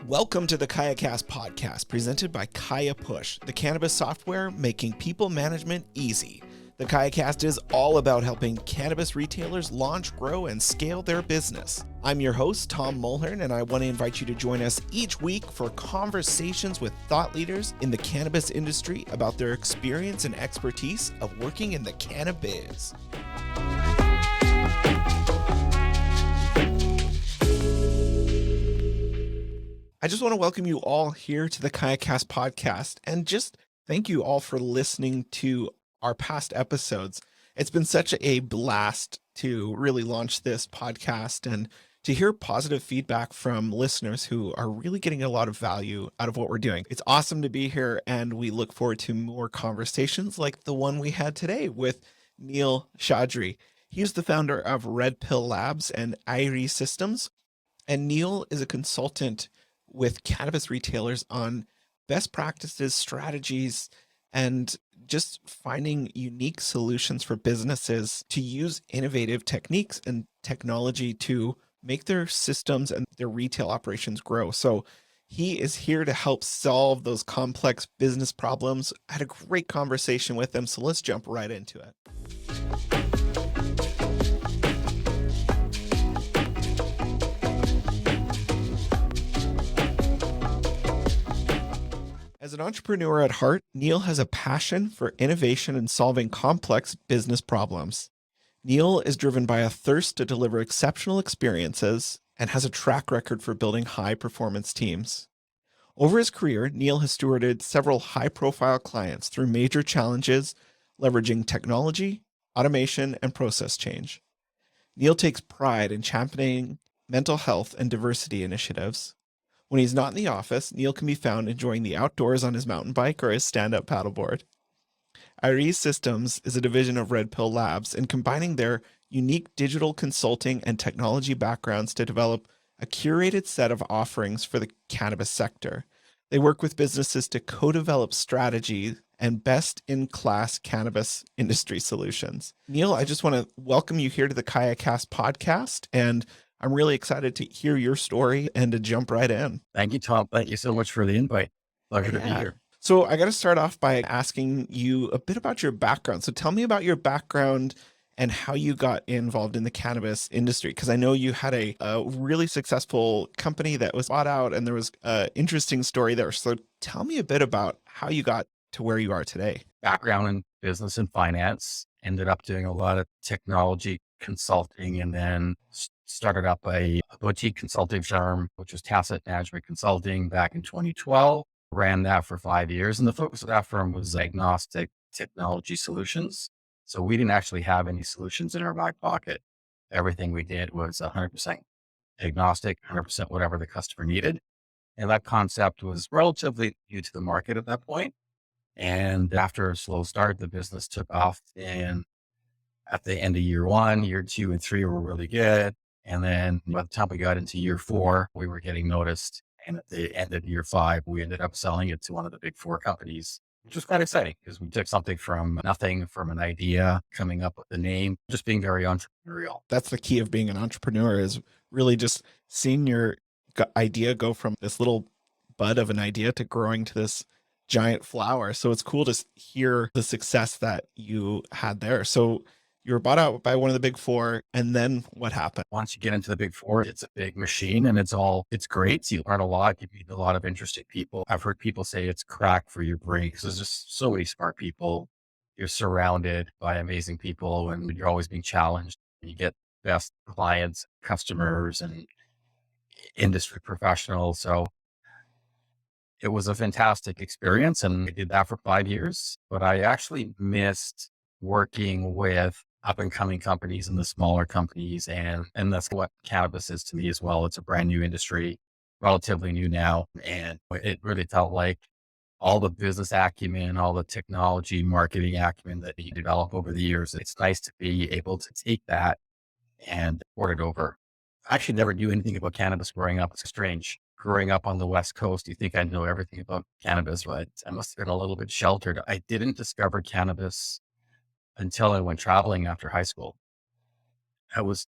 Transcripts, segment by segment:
Welcome to the KayaCast podcast, presented by Kaya Push, the cannabis software making people management easy. The KayaCast is all about helping cannabis retailers launch, grow, and scale their business. I'm your host, Tom Mulhern, and I want to invite you to join us each week for conversations with thought leaders in the cannabis industry about their experience and expertise of working in the cannabis. I just want to welcome you all here to the KayaCast podcast and just thank you all for listening to our past episodes. It's been such a blast to really launch this podcast and to hear positive feedback from listeners who are really getting a lot of value out of what we're doing. It's awesome to be here, and we look forward to more conversations like the one we had today with Neal Chaudhary. He's the founder of Red Pill Labs and Irie Systems, and Neal is a consultant with cannabis retailers on best practices, strategies, and just finding unique solutions for businesses to use innovative techniques and technology to make their systems and their retail operations grow. So he is here to help solve those complex business problems. I had a great conversation with him, so let's jump right into it. As an entrepreneur at heart, Neal has a passion for innovation and solving complex business problems. Neal is driven by a thirst to deliver exceptional experiences and has a track record for building high-performance teams. Over his career, Neal has stewarded several high-profile clients through major challenges, leveraging technology, automation, and process change. Neal takes pride in championing mental health and diversity initiatives. When he's not in the office, Neal can be found enjoying the outdoors on his mountain bike or his stand-up paddleboard. Irie Systems is a division of Red Pill Labs and combining their unique digital consulting and technology backgrounds to develop a curated set of offerings for the cannabis sector. They work with businesses to co-develop strategy and best-in-class cannabis industry solutions. Neal, I just want to welcome you here to the KayaCast podcast, and I'm really excited to hear your story and to jump right in. Thank you, Tom. Thank you so much for the invite. Pleasure to be here. So I got to start off by asking you a bit about your background. So tell me about your background and how you got involved in the cannabis industry, because I know you had a really successful company that was bought out, and there was an interesting story there. So tell me a bit about how you got to where you are today. Background in business and finance, ended up doing a lot of technology consulting, and then started up a boutique consulting firm, which was Tacit Management Consulting, back in 2012. Ran that for 5 years. And the focus of that firm was agnostic technology solutions. So we didn't actually have any solutions in our back pocket. Everything we did was 100% agnostic, 100% whatever the customer needed. And that concept was relatively new to the market at that point. And after a slow start, the business took off. And at the end of year 1, year 2, and 3 were really good. And then by the time we got into year 4, we were getting noticed. And at the end of year 5, we ended up selling it to one of the big 4 companies, which was quite exciting because we took something from nothing, from an idea, coming up with the name, just being very entrepreneurial. That's the key of being an entrepreneur, is really just seeing your idea go from this little bud of an idea to growing to this giant flower. So it's cool to hear the success that you had there. So you were bought out by one of the big 4, and then what happened? Once you get into the big 4, it's a big machine, and it's great. So you learn a lot. You meet a lot of interesting people. I've heard people say it's crack for your brain because there's just so many smart people. You're surrounded by amazing people, and you're always being challenged. You get best clients, customers, and industry professionals. So it was a fantastic experience, and I did that for 5 years. But I actually missed working with up-and-coming companies and the smaller companies. And that's what cannabis is to me as well. It's a brand new industry, relatively new now. And it really felt like all the business acumen, all the technology, marketing acumen that you develop over the years, it's nice to be able to take that and port it over. I actually never knew anything about cannabis growing up. It's strange. Growing up on the West Coast, you think I know everything about cannabis, but I must have been a little bit sheltered. I didn't discover cannabis until I went traveling after high school. I was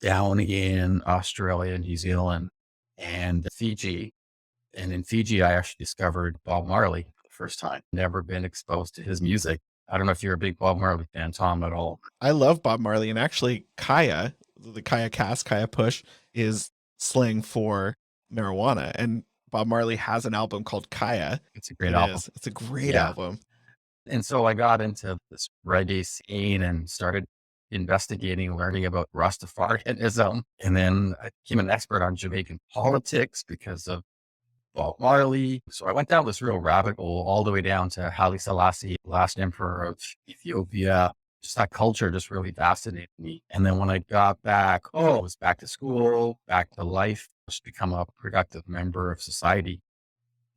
down in Australia, New Zealand, and Fiji. And in Fiji, I actually discovered Bob Marley for the first time. Never been exposed to his music. I don't know if you're a big Bob Marley fan, Tom, at all. I love Bob Marley, and actually, Kaya, the Kaya Cast, Kaya Push, is slang for marijuana. And Bob Marley has an album called Kaya. It's a great It album. is. It's a great Yeah. album. And so I got into this reggae scene and started investigating, learning about Rastafarianism. And then I became an expert on Jamaican politics because of Bob Marley. So I went down this real rabbit hole all the way down to Haile Selassie, last emperor of Ethiopia. Just that culture just really fascinated me. And then when I got back, I was back to school, back to life, just become a productive member of society.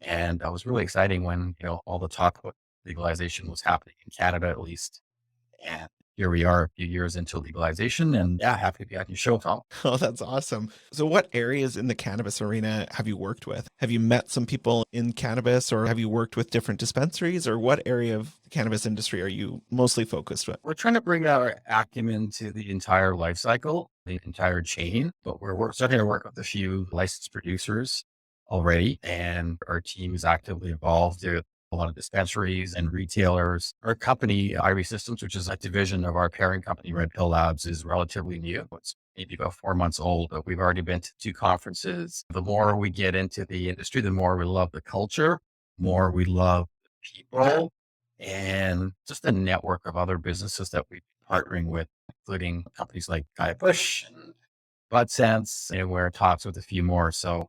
And that was really exciting when, all the talk about legalization was happening in Canada, at least. And here we are a few years into legalization, and yeah, happy to be on your show, Tom. Oh, that's awesome. So, what areas in the cannabis arena have you worked with? Have you met some people in cannabis, or have you worked with different dispensaries, or what area of the cannabis industry are you mostly focused with? We're trying to bring our acumen to the entire life cycle, the entire chain, but we're starting to work with a few licensed producers already, and our team is actively involved with a lot of dispensaries and retailers. Our company, Irie Systems, which is a division of our parent company, Red Pill Labs, is relatively new. It's maybe about 4 months old, but we've already been to 2 conferences. The more we get into the industry, the more we love the culture, more we love the people, and just a network of other businesses that we're partnering with, including companies like Kaya Push and BudSense, and we're in talks with a few more. So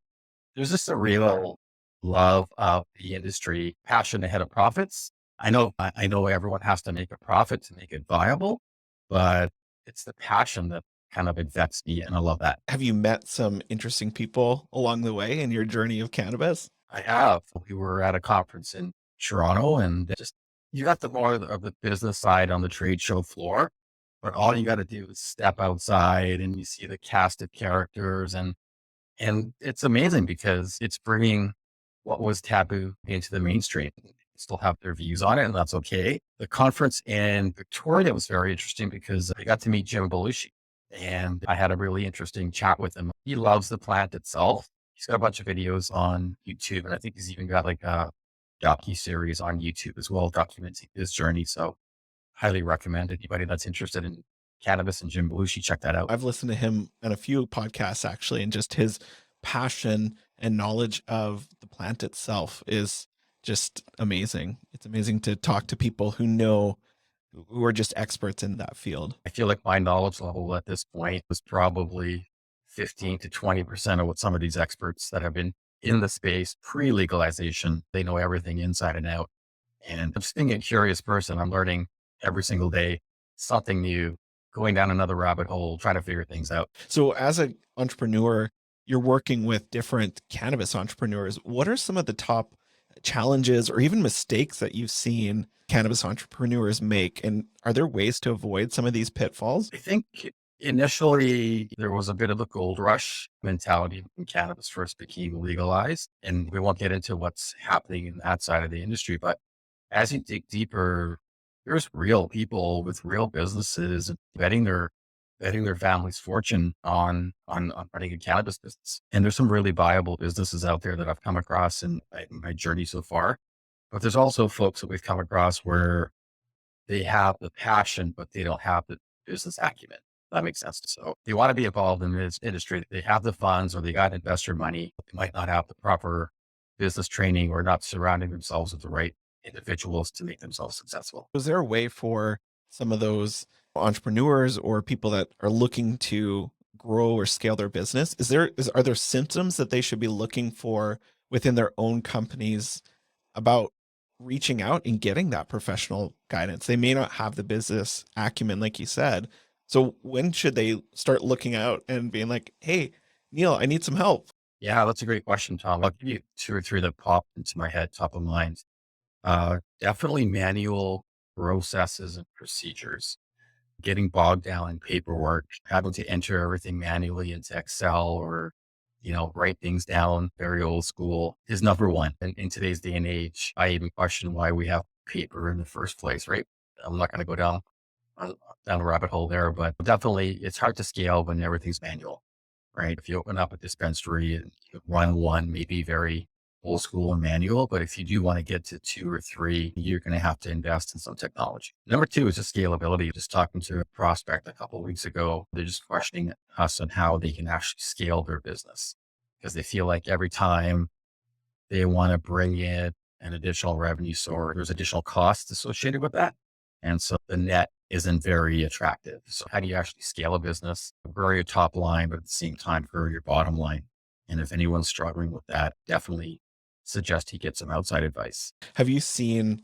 there's just a real love of the industry, passion ahead of profits. I know everyone has to make a profit to make it viable, but it's the passion that kind of infects me, and I love that. Have you met some interesting people along the way in your journey of cannabis? I have. We were at a conference in Toronto, and just you got the more of the business side on the trade show floor, but all you got to do is step outside and you see the cast of characters, and it's amazing because it's bringing what was taboo into the mainstream. They still have their views on it, and that's okay. The conference in Victoria was very interesting because I got to meet Jim Belushi, and I had a really interesting chat with him. He loves the plant itself. He's got a bunch of videos on YouTube, and I think he's even got like a docu-series on YouTube as well, documenting his journey. So highly recommend anybody that's interested in cannabis and Jim Belushi, check that out. I've listened to him on a few podcasts actually, and just his passion and knowledge of the plant itself is just amazing. It's amazing to talk to people who are just experts in that field. I feel like my knowledge level at this point was probably 15 to 20% of what some of these experts that have been in the space pre-legalization, they know everything inside and out. And just being a curious person, I'm learning every single day something new, going down another rabbit hole, trying to figure things out. So, as an entrepreneur, you're working with different cannabis entrepreneurs. What are some of the top challenges or even mistakes that you've seen cannabis entrepreneurs make? And are there ways to avoid some of these pitfalls? I think initially there was a bit of a gold rush mentality when cannabis first became legalized. And we won't get into what's happening in that side of the industry, but as you dig deeper, there's real people with real businesses and betting their family's fortune on running a cannabis business. And there's some really viable businesses out there that I've come across in my journey so far. But there's also folks that we've come across where they have the passion, but they don't have the business acumen. That makes sense. So they want to be involved in this industry. They have the funds or they got investor money. They might not have the proper business training or not surrounding themselves with the right individuals to make themselves successful. Is there a way for some of those entrepreneurs or people that are looking to grow or scale their business? Are there symptoms that they should be looking for within their own companies about reaching out and getting that professional guidance? They may not have the business acumen, like you said. So when should they start looking out and being like, hey, Neal, I need some help? Yeah, that's a great question, Tom. I'll give you two or three that pop into my head, top of mind. Definitely manual processes and procedures, getting bogged down in paperwork, having to enter everything manually into Excel or, write things down very old school is number one. And in today's day and age, I even question why we have paper in the first place, right? I'm not going to go down a rabbit hole there, but definitely it's hard to scale when everything's manual, right? If you open up a dispensary and you run one, maybe very old school and manual. But if you do want to get to 2 or 3, you're going to have to invest in some technology. Number 2 is just scalability. Just talking to a prospect a couple of weeks ago, they're just questioning us on how they can actually scale their business because they feel like every time they want to bring in an additional revenue source, there's additional costs associated with that. And so the net isn't very attractive. So how do you actually scale a business, grow your top line, but at the same time, grow your bottom line? And if anyone's struggling with that, definitely suggest he get some outside advice. Have you seen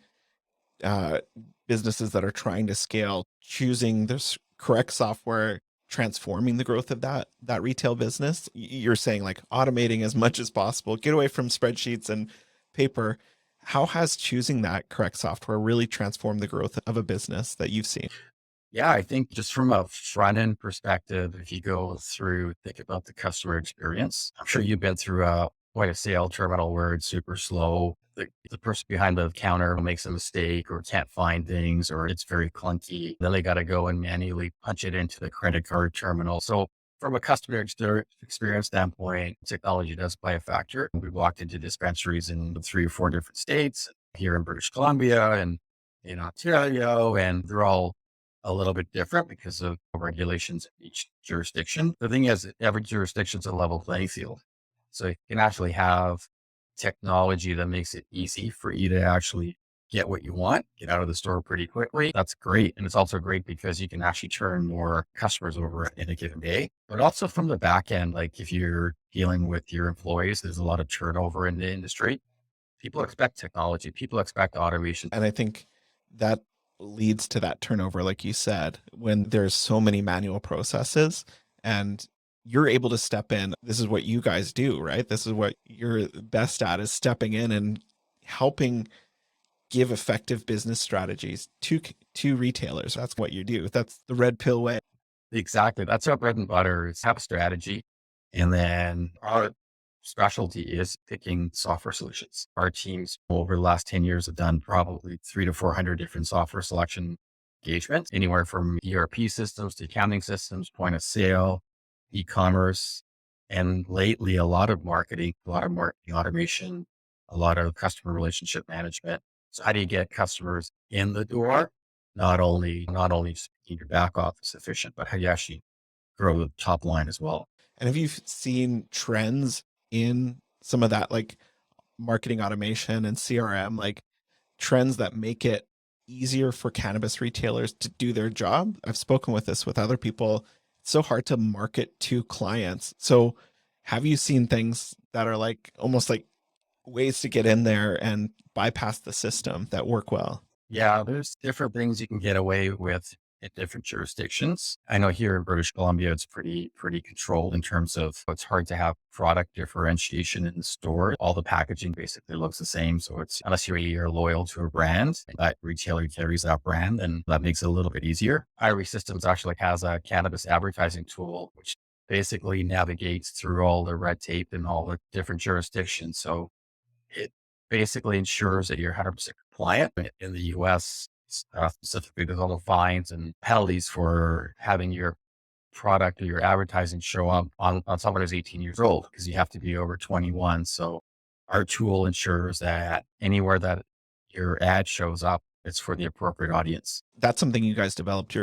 uh, businesses that are trying to scale, choosing this correct software, transforming the growth of that retail business? You're saying like automating as much as possible, get away from spreadsheets and paper. How has choosing that correct software really transformed the growth of a business that you've seen? Yeah, I think just from a front end perspective, if you go through, think about the customer experience. I'm sure you've been through a point of sale terminal where it's super slow. The person behind the counter makes a mistake or can't find things or it's very clunky. Then they got to go and manually punch it into the credit card terminal. So from a customer experience standpoint, technology does play a factor. We walked into dispensaries in 3 or 4 different states here in British Columbia and in Ontario, and they're all a little bit different because of regulations in each jurisdiction. The thing is, every jurisdiction's a level playing field. So you can actually have technology that makes it easy for you to actually get what you want, get out of the store pretty quickly. That's great. And it's also great because you can actually turn more customers over in a given day. But also from the back end, like if you're dealing with your employees, there's a lot of turnover in the industry. People expect technology, people expect automation. And I think that leads to that turnover, like you said, when there's so many manual processes and you're able to step in. This is what you guys do, right? This is what you're best at, is stepping in and helping give effective business strategies to retailers. That's what you do. That's the red pill way. Exactly. That's our bread and butter is have a strategy. And then our specialty is picking software solutions. Our teams over the last 10 years have done probably 300 to 400 different software selection engagements, anywhere from ERP systems to accounting systems, point of sale, e-commerce, and lately a lot of marketing automation, a lot of customer relationship management. So how do you get customers in the door? Not only just making your back office efficient, but how do you actually grow the top line as well? And have you seen trends in some of that, like marketing automation and CRM, like trends that make it easier for cannabis retailers to do their job? I've spoken with this with other people. It's so hard to market to clients. So have you seen things that are like almost like ways to get in there and bypass the system that work well? Yeah, there's different things you can get away with in different jurisdictions. I know here in British Columbia, it's pretty controlled in terms of it's hard to have product differentiation in the store. All the packaging basically looks the same. So it's unless you're loyal to a brand, that retailer carries that brand, and that makes it a little bit easier. Irie Systems actually has a cannabis advertising tool, which basically navigates through all the red tape in all the different jurisdictions. So it basically ensures that you're 100% compliant. In the US, specifically, there's all the fines and penalties for having your product or your advertising show up on someone who's 18 years old because you have to be over 21. So our tool ensures that anywhere that your ad shows up, it's for the appropriate audience. That's something you guys developed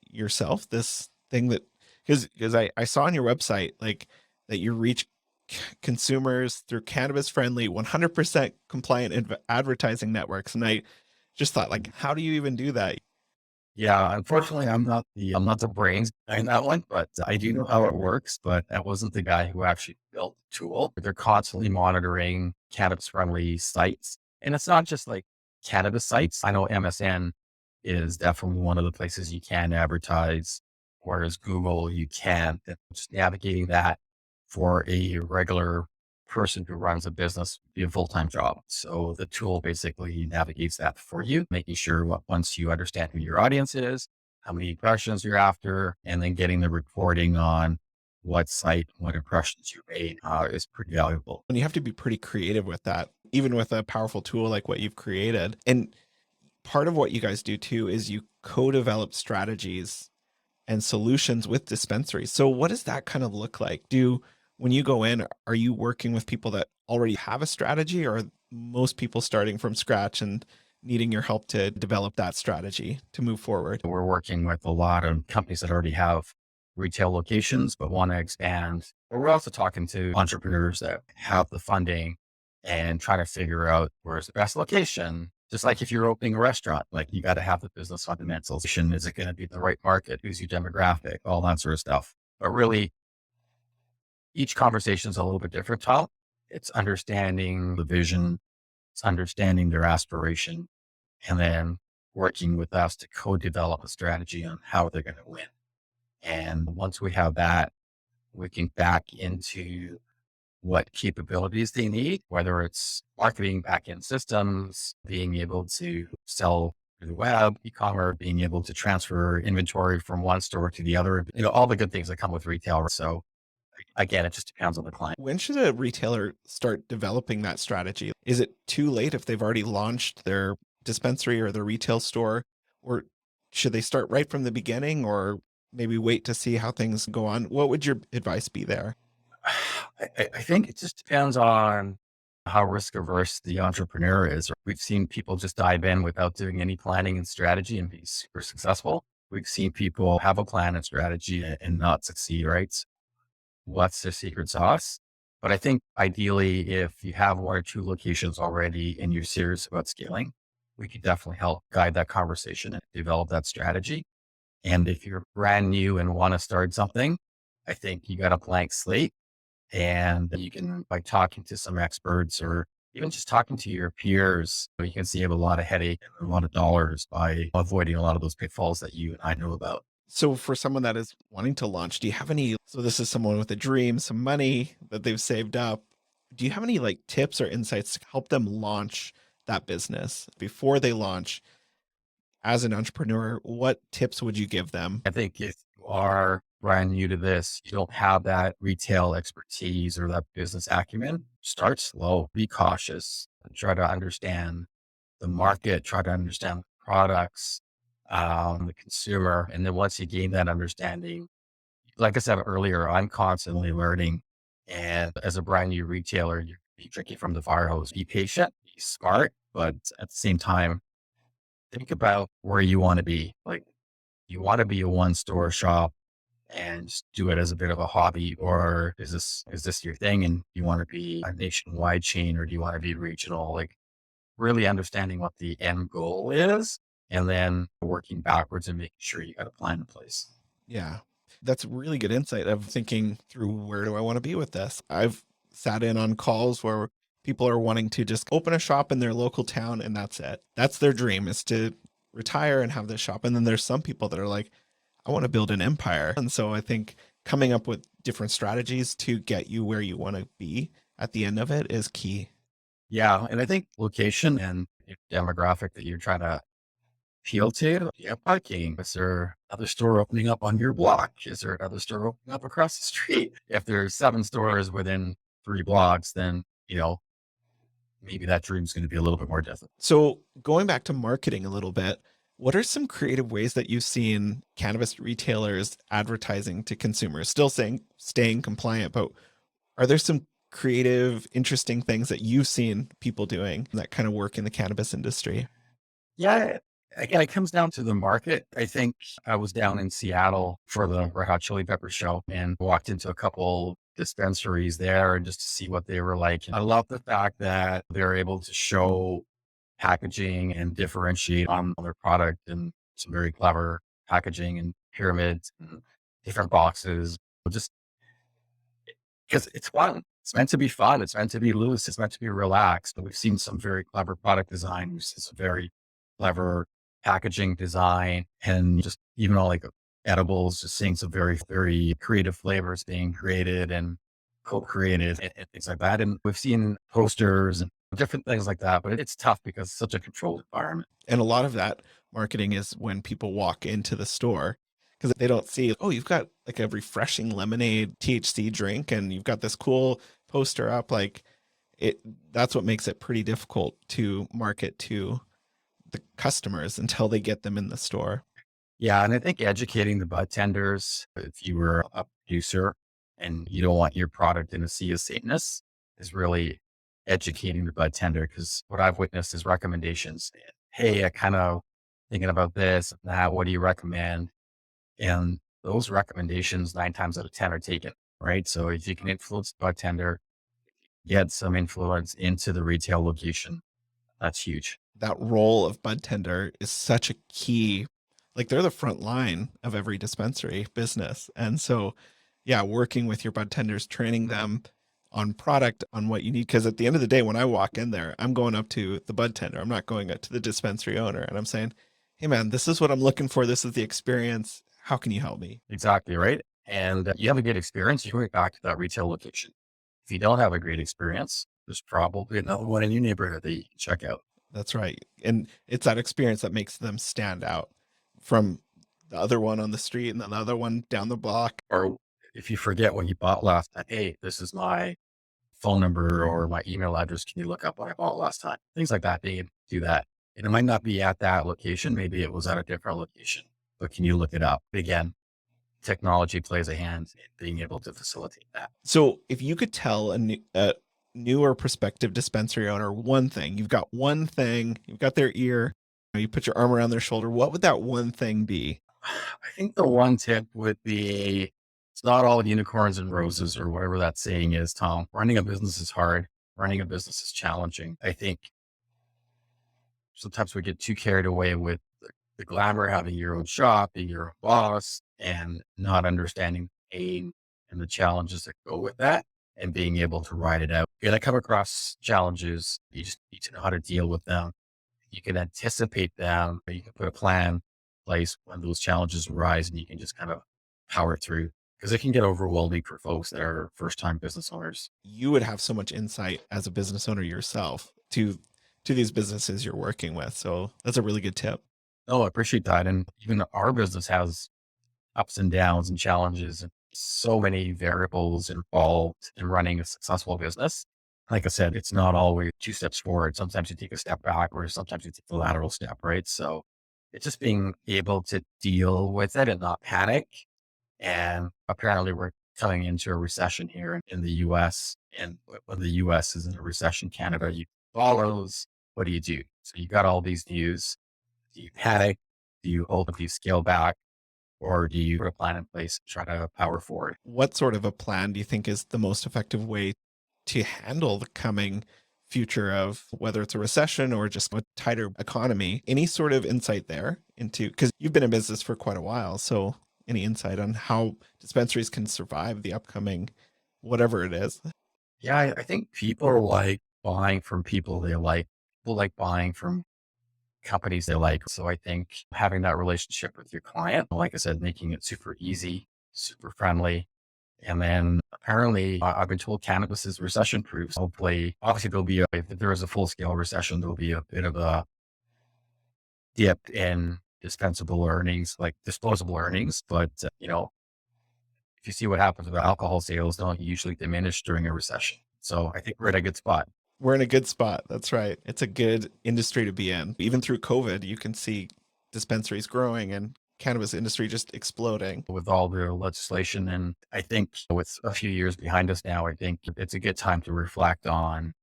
yourself, this thing that, because I saw on your website like that you reach consumers through cannabis friendly 100% compliant advertising networks, and I just thought, like, how do you even do that? Yeah, unfortunately, I'm not the brains behind that one, but I do know how it works. But that wasn't the guy who actually built the tool. They're constantly monitoring cannabis-friendly sites, and it's not just like cannabis sites. I know MSN is definitely one of the places you can advertise, whereas Google you can't. And just navigating that for a regular person who runs a business be a full-time job. So the tool basically navigates that for you, making sure once you understand who your audience is, how many impressions you're after, and then getting the reporting on what site, what impressions you made is pretty valuable. And you have to be pretty creative with that, even with a powerful tool like what you've created. And part of what you guys do too is you co-develop strategies and solutions with dispensaries. So what does that kind of look like? When you go in, are you working with people that already have a strategy, or are most people starting from scratch and needing your help to develop that strategy to move forward? We're working with a lot of companies that already have retail locations, but want to expand. But we're also talking to entrepreneurs that have the funding and trying to figure out where's the best location. Just like if you're opening a restaurant, like you got to have the business fundamentals. Is it going to be the right market? Who's your demographic? All that sort of stuff. But really, each conversation is a little bit different, Tom. It's understanding the vision, it's understanding their aspiration, and then working with us to co-develop a strategy on how they're going to win. And once we have that, we can back into what capabilities they need, whether it's marketing, back-end systems, being able to sell through the web, e-commerce, being able to transfer inventory from one store to the other, all the good things that come with retail. So again, it just depends on the client. When should a retailer start developing that strategy? Is it too late if they've already launched their dispensary or their retail store? Or should they start right from the beginning, or maybe wait to see how things go on? What would your advice be there? I think it just depends on how risk averse the entrepreneur is. We've seen people just dive in without doing any planning and strategy and be super successful. We've seen people have a plan and strategy and not succeed, right? What's the secret sauce? But I think ideally, if you have one or two locations already and you're serious about scaling, we could definitely help guide that conversation and develop that strategy. And if you're brand new and want to start something, I think you got a blank slate, and you can, by talking to some experts or even just talking to your peers, you can save a lot of headache and a lot of dollars by avoiding a lot of those pitfalls that you and I know about. So for someone that is wanting to launch, do you have any, so this is someone with a dream, some money that they've saved up. Do you have any like tips or insights to help them launch that business before they launch? As an entrepreneur, what tips would you give them? I think if you are brand new to this, you don't have that retail expertise or that business acumen, start slow, be cautious, and try to understand the market, try to understand the products, the consumer. And then once you gain that understanding, like I said earlier, I'm constantly learning. And as a brand new retailer, you're drinking from the fire hose. Be patient, be smart, but at the same time, think about where you want to be. Like, you want to be a one store shop and just do it as a bit of a hobby, or is this your thing and you want to be a nationwide chain, or do you want to be regional? Like, really understanding what the end goal is and then working backwards and making sure you got a plan in place. Yeah, that's really good insight of thinking through, where do I want to be with this? I've sat in on calls where people are wanting to just open a shop in their local town and that's it. That's their dream, is to retire and have this shop. And then there's some people that are like, I want to build an empire. And so I think coming up with different strategies to get you where you want to be at the end of it is key. Yeah. And I think location and demographic that you're trying to appeal to, yeah, parking. Is there another store opening up on your block? Is there another store opening up across the street? If there's 7 stores within 3 blocks, then, maybe that dream's going to be a little bit more difficult. So going back to marketing a little bit, what are some creative ways that you've seen cannabis retailers advertising to consumers? Still saying staying compliant, but are there some creative, interesting things that you've seen people doing that kind of work in the cannabis industry? Yeah. Again, it comes down to the market. I think I was down in Seattle for the Red Hot Chili Pepper show and walked into a couple dispensaries there and just to see what they were like. I love the fact that they're able to show packaging and differentiate on their product and some very clever packaging and pyramids and different boxes. Just because it's fun. It's meant to be fun. It's meant to be loose. It's meant to be relaxed. But we've seen some very clever product design. We've seen some very clever packaging design, and just even all like edibles, just seeing some very, very creative flavors being created and co-created and things like that. And we've seen posters and different things like that, but it's tough because it's such a controlled environment. And a lot of that marketing is when people walk into the store, because they don't see, oh, you've got like a refreshing lemonade THC drink and you've got this cool poster up. Like it, that's what makes it pretty difficult to market to the customers until they get them in the store. Yeah. And I think educating the budtenders, if you were a producer and you don't want your product in a sea of Satanists, is really educating the bud tender, because what I've witnessed is recommendations. Hey, I kind of thinking about this, and that. What do you recommend? And those recommendations 9 times out of 10 are taken, right? So if you can influence the bud tender, get some influence into the retail location, that's huge. That role of bud tender is such a key, like they're the front line of every dispensary business. And so, yeah, working with your bud tenders, training them on product, on what you need. Cause at the end of the day, when I walk in there, I'm going up to the bud tender. I'm not going up to the dispensary owner and I'm saying, hey man, this is what I'm looking for. This is the experience. How can you help me? Exactly, right? And you have a good experience, you can go back to that retail location. If you don't have a great experience, there's probably another one in your neighborhood that you can check out. That's right. And it's that experience that makes them stand out from the other one on the street and the other one down the block. Or if you forget what you bought last time, hey, this is my phone number or my email address. Can you look up what I bought last time? Things like that. Being able to do that. And it might not be at that location. Maybe it was at a different location, but can you look it up? Again, technology plays a hand in being able to facilitate that. So if you could tell a new or prospective dispensary owner one thing, you've got one thing, you've got their ear, you put your arm around their shoulder, what would that one thing be? I think the one tip would be it's not all unicorns and roses or whatever that saying is, Tom. Running a business is hard. Running a business is challenging. I think sometimes we get too carried away with the glamour, having your own shop, being your own boss, and not understanding the pain and the challenges that go with that and being able to ride it out. You're going to come across challenges. You just need to know how to deal with them. You can anticipate them, or you can put a plan in place when those challenges arise and you can just kind of power through, because it can get overwhelming for folks that are first time business owners. You would have so much insight as a business owner yourself to these businesses you're working with. So that's a really good tip. Oh, I appreciate that. And even our business has ups and downs and challenges and so many variables involved in running a successful business. Like I said, it's not always 2 steps forward. Sometimes you take a step back, or sometimes you take the lateral step, right? So it's just being able to deal with it and not panic. And apparently we're coming into a recession here in the US. And when the US is in a recession, Canada, you follows. What do you do? So you got all these news. Do you panic? Do you hold? Do you scale back? Or do you put a plan in place and try to power forward? What sort of a plan do you think is the most effective way to handle the coming future of whether it's a recession or just a tighter economy? Any sort of insight there into, because you've been in business for quite a while. So any insight on how dispensaries can survive the upcoming, whatever it is? Yeah, I think people like buying from people they like. People like buying from companies they like. So I think having that relationship with your client, like I said, making it super easy, super friendly. And then apparently I've been told cannabis is recession proof. Hopefully, obviously if there is a full scale recession, there'll be a bit of a dip in dispensable earnings, like disposable earnings. But, if you see what happens with alcohol sales, don't usually diminish during a recession. So I think we're in a good spot. We're in a good spot. That's right. It's a good industry to be in. Even through COVID, you can see dispensaries growing and cannabis industry just exploding. With all the legislation. And I think with a few years behind us now, I think it's a good time to reflect on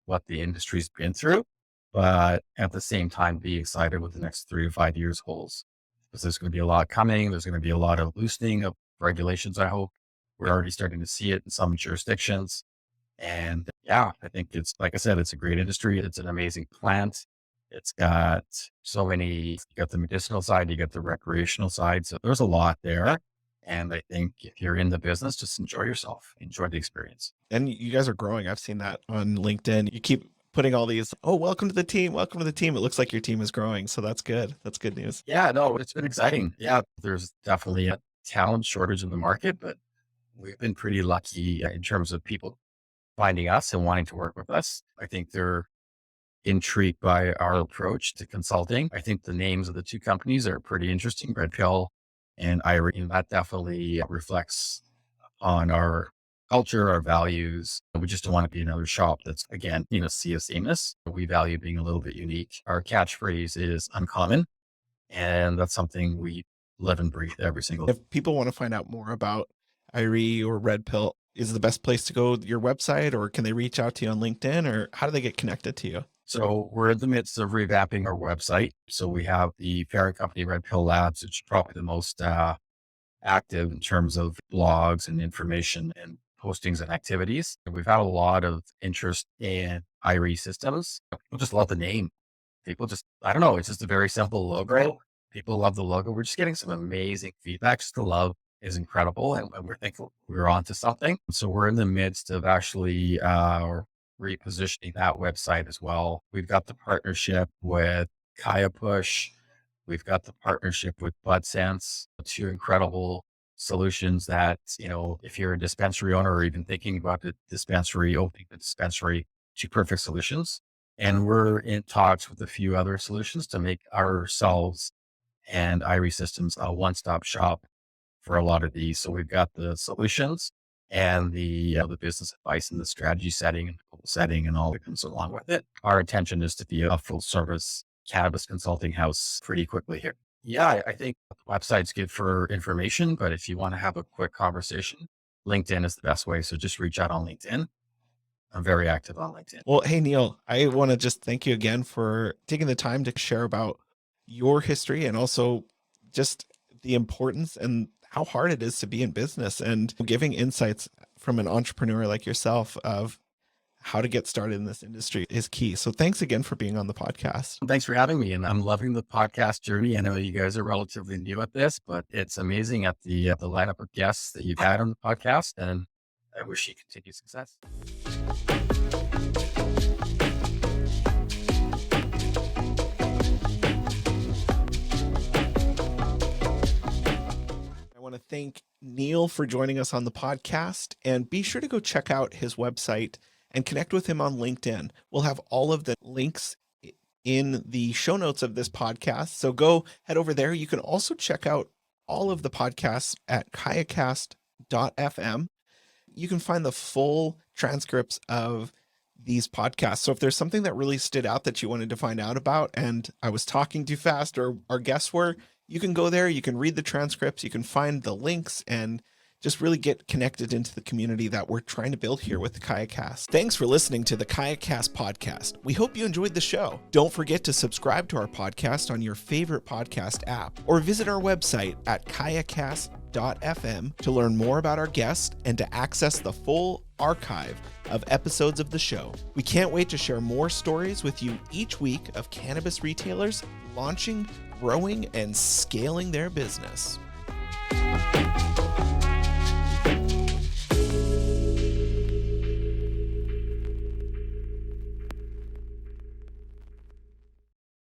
what the industry's been through, but at the same time, be excited what the next 3 to 5 years holds. Because there's going to be a lot coming. There's going to be a lot of loosening of regulations, I hope. We're already starting to see it in some jurisdictions. And yeah, I think it's, like I said, it's a great industry. It's an amazing plant. It's got so many, you got the medicinal side, you got the recreational side. So there's a lot there. And I think if you're in the business, just enjoy yourself, enjoy the experience. And you guys are growing. I've seen that on LinkedIn. You keep putting all these, oh, welcome to the team. Welcome to the team. It looks like your team is growing. So that's good. That's good news. Yeah, no, it's been exciting. Yeah, there's definitely a talent shortage in the market, but we've been pretty lucky in terms of people finding us and wanting to work with us. I think they're intrigued by our approach to consulting. I think the names of the two companies are pretty interesting, Red Pill and Irie. And that definitely reflects on our culture, our values. We just don't want to be another shop that's, again, see us sameness. We value being a little bit unique. Our catchphrase is uncommon. And that's something we live and breathe every single day. If people want to find out more about Irie or Red Pill, is the best place to go your website, or can they reach out to you on LinkedIn, or how do they get connected to you? So we're in the midst of revamping our website. So we have the parent company, Red Pill Labs, which is probably the most active in terms of blogs and information and postings and activities. And we've had a lot of interest in Irie systems. People just love the name. People just, I don't know, it's just a very simple logo. People love the logo. We're just getting some amazing feedback. Just the love is incredible. And we're thankful we're onto something. So we're in the midst of actually repositioning that website as well. We've got the partnership with Kaya Push. We've got the partnership with BudSense, two incredible solutions that, if you're a dispensary owner or even thinking about the dispensary, opening the dispensary, two perfect solutions. And we're in talks with a few other solutions to make ourselves and Irie Systems a one-stop shop for a lot of these. So we've got the solutions and the business advice and the strategy setting and the goal setting and all that comes along with it. Our intention is to be a full service cannabis consulting house pretty quickly here. Yeah, I think the website's good for information, but if you want to have a quick conversation, LinkedIn is the best way. So just reach out on LinkedIn. I'm very active on LinkedIn. Well, hey, Neal, I want to just thank you again for taking the time to share about your history and also just the importance and how hard it is to be in business, and giving insights from an entrepreneur like yourself of how to get started in this industry is key. So thanks again for being on the podcast. Thanks for having me. And I'm loving the podcast journey. I know you guys are relatively new at this, but it's amazing at the lineup of guests that you've had on the podcast. And I wish you continued success. I want to thank Neal for joining us on the podcast, and be sure to go check out his website and connect with him on LinkedIn. We'll have all of the links in the show notes of this podcast. So go head over there. You can also check out all of the podcasts at kayacast.fm. You can find the full transcripts of these podcasts. So if there's something that really stood out that you wanted to find out about and I was talking too fast or our guests were, you can go there, you can read the transcripts, you can find the links, and just really get connected into the community that we're trying to build here with the KayaCast. Thanks for listening to the KayaCast podcast. We hope you enjoyed the show. Don't forget to subscribe to our podcast on your favorite podcast app, or visit our website at kayacast.fm to learn more about our guests and to access the full archive of episodes of the show. We can't wait to share more stories with you each week of cannabis retailers launching, growing, and scaling their business.